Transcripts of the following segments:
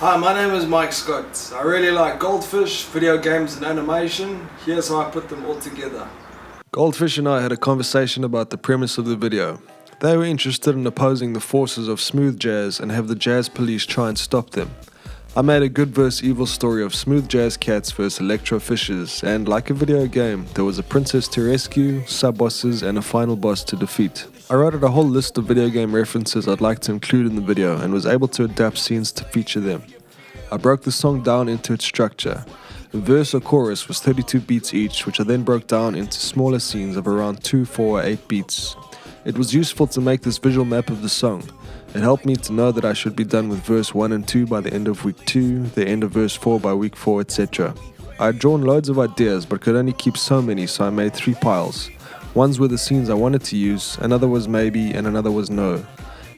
Hi, my name is Mike Scott. I really like Goldfish, video games and animation. Here's how I put them all together. Goldfish and I had a conversation about the premise of the video. They were interested in opposing the forces of smooth jazz and have the jazz police try and stop them. I made a good versus evil story of smooth jazz cats versus electro-fishes, and like a video game, there was a princess to rescue, sub-bosses and a final boss to defeat. I wrote out a whole list of video game references I'd like to include in the video and was able to adapt scenes to feature them. I broke the song down into its structure. The verse or chorus was 32 beats each, which I then broke down into smaller scenes of around 2, 4 or 8 beats. It was useful to make this visual map of the song. It helped me to know that I should be done with verse 1 and 2 by the end of week 2, the end of verse 4 by week 4, etc. I had drawn loads of ideas but could only keep so many, so I made 3 piles. Ones were the scenes I wanted to use, another was maybe, and another was no.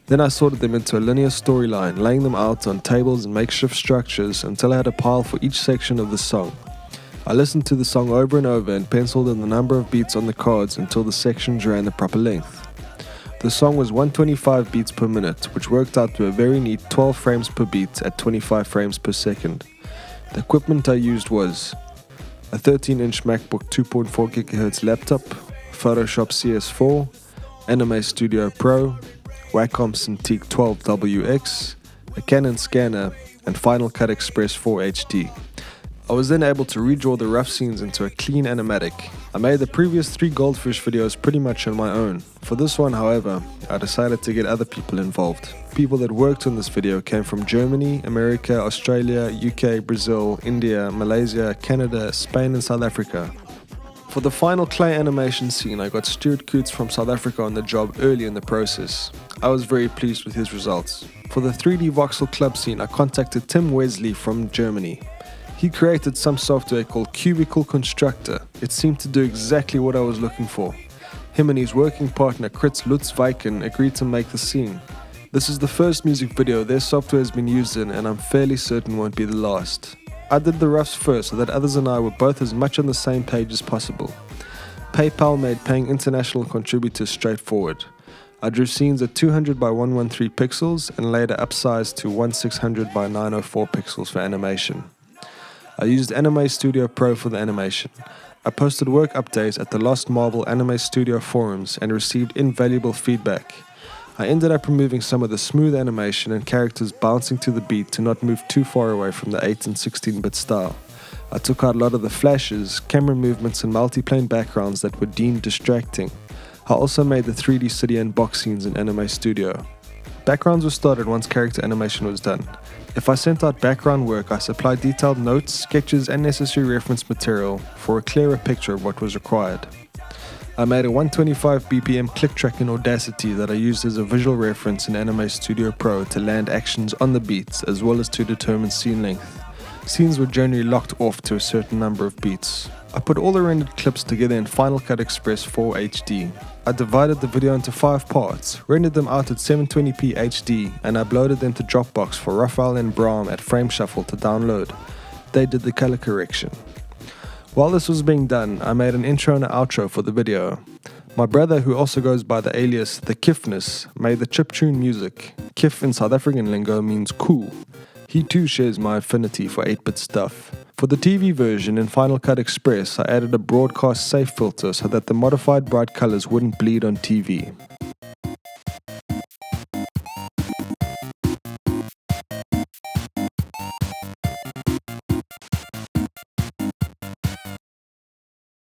Then I sorted them into a linear storyline, laying them out on tables and makeshift structures until I had a pile for each section of the song. I listened to the song over and over and penciled in the number of beats on the cards until the sections ran the proper length. The song was 125 beats per minute, which worked out to a very neat 12 frames per beat at 25 frames per second. The equipment I used was a 13-inch MacBook 2.4 GHz laptop, Photoshop CS4, Anime Studio Pro, Wacom Cintiq 12WX, a Canon scanner, and Final Cut Express 4 HD. I was then able to redraw the rough scenes into a clean animatic. I made the previous 3 Goldfish videos pretty much on my own. For this one, however, I decided to get other people involved. People that worked on this video came from Germany, America, Australia, UK, Brazil, India, Malaysia, Canada, Spain and South Africa. For the final clay animation scene, I got Stuart Coots from South Africa on the job early in the process. I was very pleased with his results. For the 3D voxel club scene, I contacted Tim Wesley from Germany. He created some software called Cubicle Constructor. It seemed to do exactly what I was looking for. Him and his working partner Kritz Lutzweiken agreed to make the scene. This is the first music video their software has been used in, and I'm fairly certain won't be the last. I did the roughs first so that others and I were both as much on the same page as possible. PayPal made paying international contributors straightforward. I drew scenes at 200 by 113 pixels and later upsized to 1600 by 904 pixels for animation. I used Anime Studio Pro for the animation. I posted work updates at the Lost Marble Anime Studio forums and received invaluable feedback. I ended up removing some of the smooth animation and characters bouncing to the beat to not move too far away from the 8 and 16-bit style. I took out a lot of the flashes, camera movements and multiplane backgrounds that were deemed distracting. I also made the 3D city and box scenes in Anime Studio. Backgrounds were started once character animation was done. If I sent out background work, I supplied detailed notes, sketches and necessary reference material for a clearer picture of what was required. I made a 125 BPM click track in Audacity that I used as a visual reference in Anime Studio Pro to land actions on the beats as well as to determine scene length. Scenes were generally locked off to a certain number of beats. I put all the rendered clips together in Final Cut Express 4 HD. I divided the video into 5 parts, rendered them out at 720p HD, and uploaded them to Dropbox for Raphael and Brahm at Frame Shuffle to download. They did the color correction. While this was being done, I made an intro and an outro for the video. My brother, who also goes by the alias The Kiffness, made the chiptune music. Kiff in South African lingo means cool. He too shares my affinity for 8-bit stuff. For the TV version in Final Cut Express, I added a broadcast safe filter so that the modified bright colors wouldn't bleed on TV.